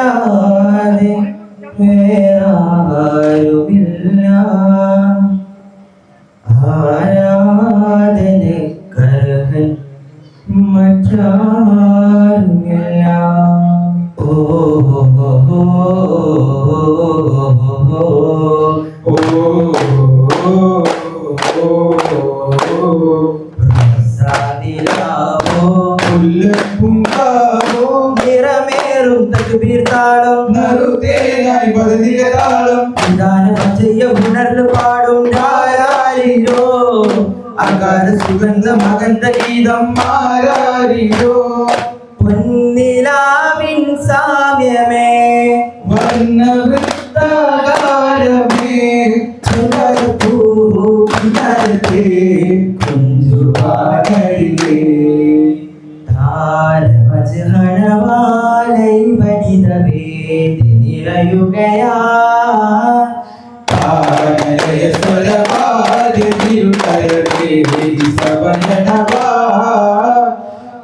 നീയല്ലാതെ വേറാരുമില്ല ആരാധനക്കർഹൻ മറ്റാരുമില്ല ഓ നിറമേറും തക്ബീർ താളം ഉണർന്നു പാടും ആരാരിലോ അകാര സുഗന്ധ മകന്ത ഗീതം ആരാരിലോ പൊന്നിലാവിൻ സാമ്യമേ വർണ്ണവൃത്താകാരമേ ചുടർപ്പൂരത്തെ കുഞ്ചുപാടേ താരമജഹണവാലൈ വനിത വേദി നിറയുകയാ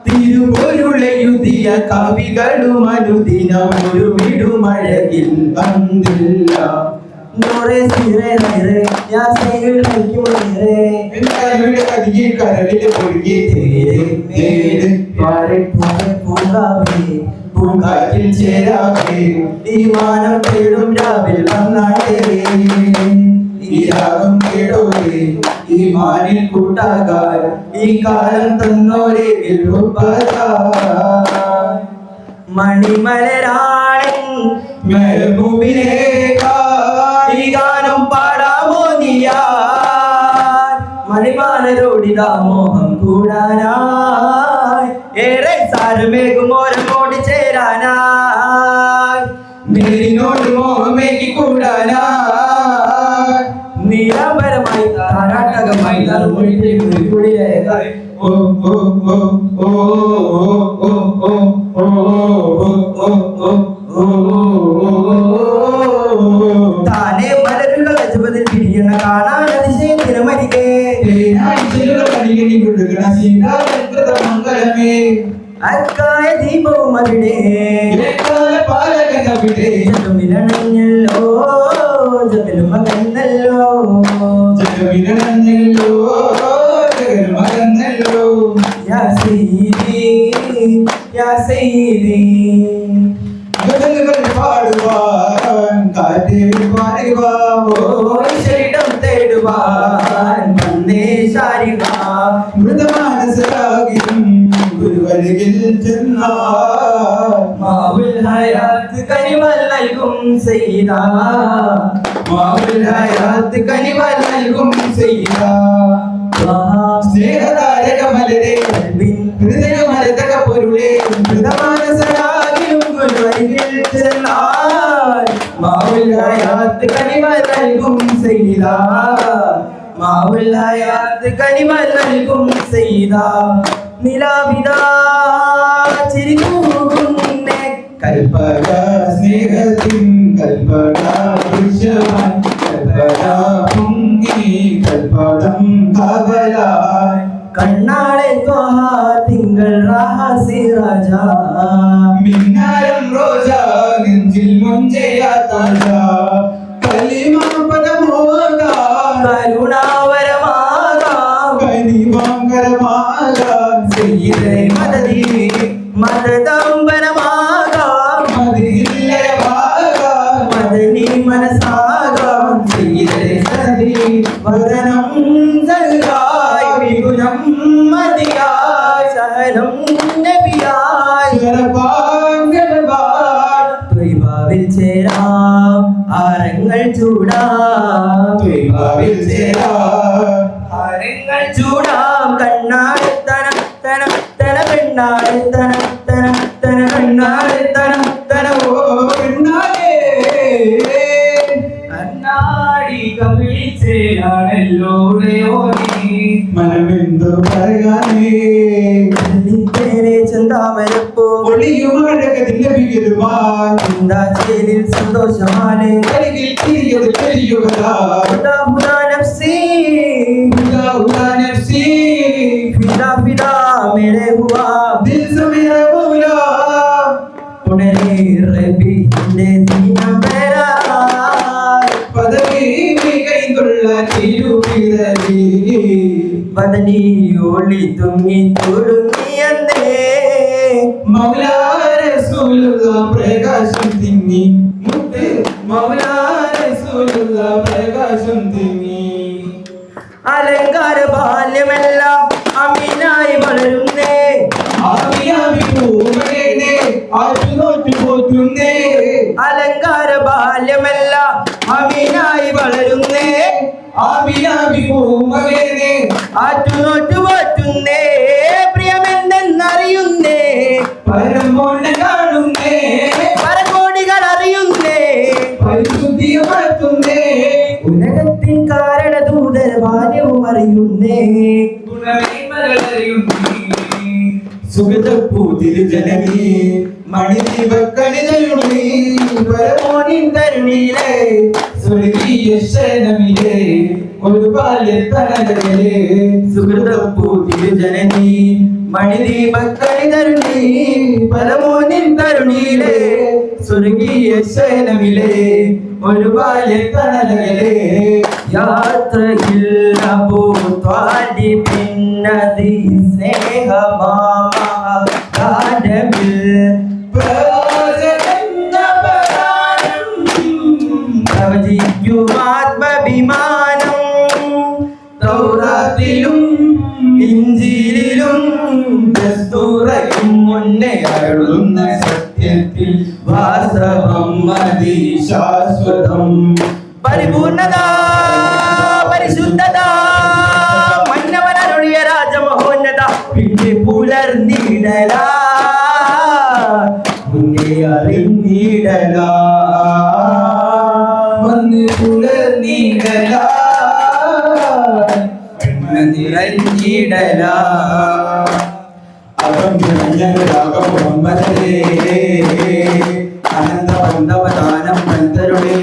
തിരുപൊരുളെഴുതിയ കവികളും അനുദിനം ഒരു വിടുമഴകിൽ വന്നില്ല നൂറെ സിറെ നിറെ യാസയിൽ കളിക്കുമേറെ കരളിൽ പൊഴുകി തേര് പാരെ പൂരെ പൂങ്കാവേ പൂങ്കാറ്റിൽ ചേരാവേ ഈ മാനം തേടും രാവിൽ വന്നാട്ടേ ഈ രാഗം കേടോരേ ഈ മാനിൽ കൂട്ടാകാൻ ഈ കാലം തന്നോരേ മണിമലരാളൻ മെഹബൂബിനെ ഈ ഗാനം പാടാമോ നീയാൻ മണിമാലരോടിതാ മോഹം കൂടാനായി ഏറെ സാരമേകുമോരമോട് ചേരാനായി നേരിനോട് മോഹമേകി കൂടാനായി നിരാപരമായി താരാട്ടകമായി കുടിലേക്കായി ഓ ഓ ഓ ഓ ഓ ഓ ഓ താനെ മലരുകൾ അജുബതിൽ പിരിയണ കാണാൻ അതിശയത്തിന് മരികേ അക്കായ ദീപവും അവിടെ ജഗമിലണഞ്ഞല്ലോ ജഗലുമകന്നല്ലോ ജഗമിലണഞ്ഞല്ലോ ജഗലുമകന്നല്ലോ യാ സയ്യിദി യാ സയ്യിദി ഗസലുകൾ പാടുവാൻ കാറ്റിൽ പാടുവാൻ ശരീരം തേടുവാൻ വന്നേ ശാരിക മൃതമാനസരാഗിയും ഗുരുവരികിൽ ചെന്നാൽ മാവുൽ ഹയാത്ത് കനിവൽ നൽകും സയ്യിദ മാവുൽ ഹയാത്ത് കനിവൽ നൽകും സയ്യിദ സ്നേഹതാരക മലരെ ഹൃദയമരതക പൊരുളെ മൃതമാനസരാഗിയും ഗുരുവരികിൽ ചെന്നാൽ മാവുൽ ഹയാത്ത് കനിവൽ നൽകും സയ്യിദ മാവുൽ ഹയാത്ത് കനിവൽ നൽകും സയ്യിദ നിലാവിതാ ചിരികൂകുന്നേ കൽപ്പക സ്നേഹത്തിൻ കൽപ്പക ദൃശ്യവാൻ കൽപ്പക പൊങ്ങി കൽപ്പകം കാവലായി കണ്ണാളെ ത്വഹ തിങ്കൾ റാഹസി രാജ മിന്നാരം റോജ നെഞ്ചിൽ മുഞ്ചയാ താജ കലിമാ പദമോദ കരുണാവരമാകാം കനിവാങ്കരമാകാം സയ്യിദേ മദദി മദദംബരമാകാം മദീലയമാകാം മദനി മനസാകാം സയ്യിദേ സദി വദനം സൽഗായ് വിഗുണം മദിയായ് സഹനം നബിയായ് ഗർഭാൻ ത്വയ്ബാവിൽ ചേരാം ആരങ്ങൾ ചൂടാം ത്വയ്ബാവിൽ ചേരാം ആരങ്ങൾ ചൂടാം കണ്ണാടി തന തന തന പെണ്ണാടി തന തന തന കണ്ണാടി തന തന ഓ പെണ്ണാടേ കണ്ണാടി കവിളിച്ചേരാണല്ലോടെയോ നീ മനമെന്തു പറയാനേ ചെന്താമരപ്പോ ഒളിയുമഴകതിൽ ലഭിക്കുവാൻ ചിന്താചേരിൽ സന്തോഷമാണ് കരികിൽ തിരിയത് പെരിയുകതാ ഹുദാ ഹുദാ നഫ്സി ഹുദാ ഹുദാ നഫ്സി ഫിദാ ഫിദാ മേരെ ഹുവാ ദിൽ സെ മേരാ മൗലാ പുനരേ റബീന്റെ ദിനം വരാൻ പദവി മികൈന്തുള്ള തിരുവിരലി ബദനി ഒളി തുങ്ങി തുളുങ്ങിയന്നേ മൗലാ റസൂലുള്ള പ്രകാശം തിങ്ങി മുത്ത് മൗലാ റസൂലുള്ള പ്രകാശം തിങ്ങി അലങ്കാര ബാല്യമെല്ലാം അമീനായി വളരുന്നേ ആവിയാവി പൂമകനെ ആറ്റുനോറ്റു പോറ്റുന്നേ അലങ്കാര ബാല്യമെല്ലാം അമീനായി വളരുന്നേ ആവിയാവി പൂമകനെ ആറ്റുനോറ്റു പോറ്റുന്നേ പ്രിയമെന്തെന്നറിയുന്നേ പരമോനെ കാണുന്നേ പരകോടികൾ അറിയുന്നേ പരിശുദ്ധിയെ വളർത്തുന്നേ ഉലകത്തിൻ കാരണ ദൂതര ബാല്യവും അറിയുന്നേ സുഗതപ്പൂതിരു ജനനീ മണിദീപക്കളിതയുണീ പരമോനിൻ തരുണിയിലെ സ്വർഗീയ ശരണമിലെ ഒരു ബാല്യത്തണലേ സുഹൃതപ്പൂതിരു ജനനീ മണിദീപക്കളിതരുണീ പരമോനിൻ തരുണിയിലെ സ്വർഗീയ ശരണമിലെ ഒരു ബാല്യത്തണലേ യാത്രയിൽ അബൂ ത്വാലിബിൻ നദി സ്നേഹമാമ ഗാഢമിൽ പ്രവചിക്കും ആത്മഭിമാനം തൗറാത്തിലും ഇഞ്ചിയിലും ദസ്തൂറയും മുന്നേ അരുളുന്ന സത്യത്തിൽ വാസ്തവം മതി ശാശ്വതം പരിപൂർണത പരിശുദ്ധത മന്നവനരുളിയ രാജമഹോന്നത പിന്നെ പുലർന്നിടല മുന്നേ അറിഞ്ഞിടല വന്ന് പുലർന്നിടല നിറഞ്ഞിടല അവൻ മുഹമ്മദേ അനന്തവന്തവദാനം ബന്ധരുടെ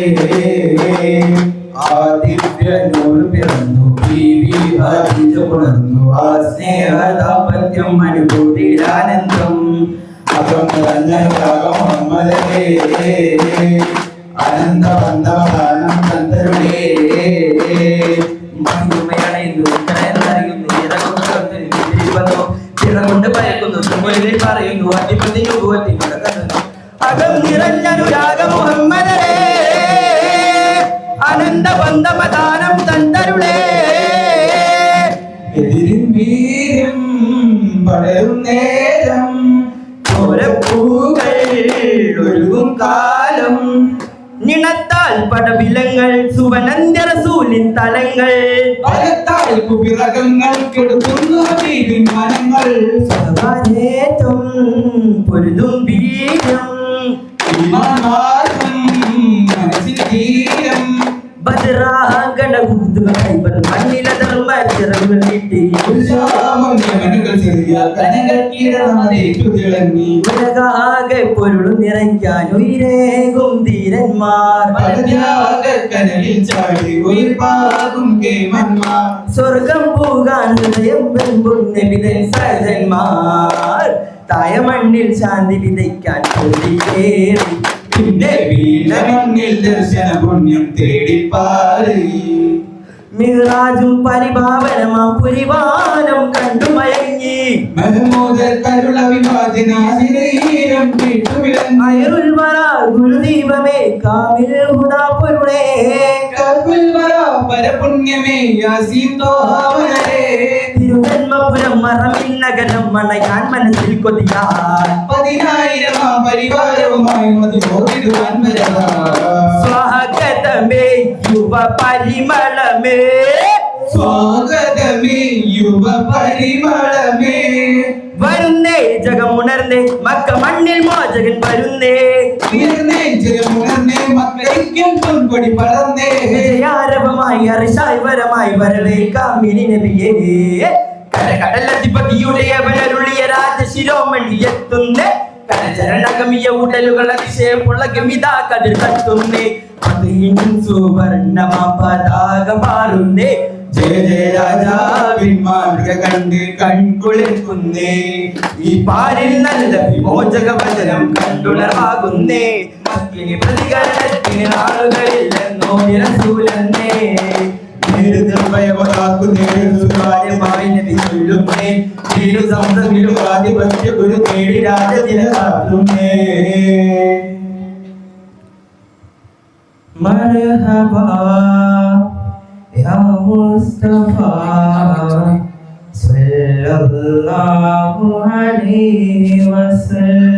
ആദിത്യനൂർ പിറന്നു ബീവി ഖദീജ പുണർന്നു ആ സ്നേഹ ദാമ്പത്യം അനുഭൂതിയിലാനന്ദം അവൻ മുഹമ്മദേ അനന്തവന്തവദാനം ബന്ധരുടെ മഹിമയണയുന്നു ഇത്രയെന്നറിയുന്നു ചിറകൊണ്ട് ഭയക്കുന്നു മുകളിൽ പറയുന്നു അധിപതി അകം നിറഞ്ഞനുരാഗ മുഹമ്മദേ അനന്ത ബന്ധമദാനം തന്തരുളേ എതിരിൻ വീര്യം പടരും നേരം ചോരപ്പൂകൾ ഒഴുകും കാലം നിണത്താൽ പടവിലങ്ങൾ സുവനന്ദ റസൂലിൻ തലങ്ങൾ പലത്താൽ കുപിറകങ്ങൾ കെടുക്കുന്നു തീരുമാനങ്ങൾ സവാനേറ്റം പൊരുതും വീര്യം വിമാനാർത്ഥം മനസ്സിൽ തീരം ഭദ്രാഗണ മണ്ണില ധർമ്മ ചിറകുകൾ നീട്ടി ഉത്സാഹമങ്ങൾ ചെറിയ കനകൾ കീഴമതേറ്റു തിളങ്ങി ഉലകാകെ പൊരുളും നിറയ്ക്കാൻ ഉയരേകും ധീരന്മാർ കനലിൽ ചാടി ഉയർപ്പാകും കേമന്മാർ സ്വർഗം പോകാൻ ഹൃദയം വെമ്പും നബിതൻ സഹജന്മാർ തായ മണ്ണിൽ ശാന്തി വിതയ്ക്കാൻ കൊതിയേറി പിന്നെ വീണ മണ്ണിൽ ദർശന പുണ്യം തേടിപ്പാറി മിഹ്റാജും പരിഭാവനമാം പുരിവാനം കണ്ടു മയങ്ങി മഹമൂദർ കരുള വിവാദിനാശിരീരം കേട്ടുവിളങ്ങി അയറുൽ വറ ഗുരുദീപമേ കാമിൽ ഹുദാ പൊരുളേ കൽബുൽ വറ പരപുണ്യമേ യാസീൻ തോഹാവനരേ തിരുവന്മപുരം മറമിൻ നഗരം മണയാൻ മനസ്സിൽ കൊതിയാൻ 10000 പരിവാരവുമായി മധുബോധിടുവാൻ വരവാ സ്വാഗതമേ യുവ പരിമളമേ സ്വാഗതമേ യുവ പരിമളമേ വരുന്നേ ജഗമുണർന്നേ മക്ക മണ്ണിൽ മോചകൻ വരുന്നേ ഉയർന്നേ ജയമുണർന്നേ മക്കളൈക്യം പൊൻകൊടി പടർന്നേ വിജയാരവമായി അറിശായ്വരമായി വരവേ കാമിനി നബിയേ കടലധിപതിയുടെ അവനരുളിയ രാജശിരോമണി എത്തുന്നേ കരചരണഗമിയ ഉടലുകൾ അതിശയമുള്ള ഗമിതാ കതിർ തട്ടുന്നേ സുവർണമ പതാക മാറുന്നേ ജയ ജയ രാജാവിൻ മാതൃക കണ്ട് കൺകുളിർക്കുന്നേ. ഈ പാരിൽ നല്ല വിമോചക വചനം കണ്ടുണർവാകുന്നേ. മക്കിനി പ്രതികരണത്തിന് നാളുകളില്ലെന്നോ റസൂലന്നേ. കാര്യമായി നബി ചൊല്ലുന്നേ. ആധിപത്യ ഗുരു നേടി രാജതിലകാട്ടുന്നേ. മർഹബാ യാ മുസ്തഫ സല്ലല്ലാഹു അലൈഹി വസല്ലം.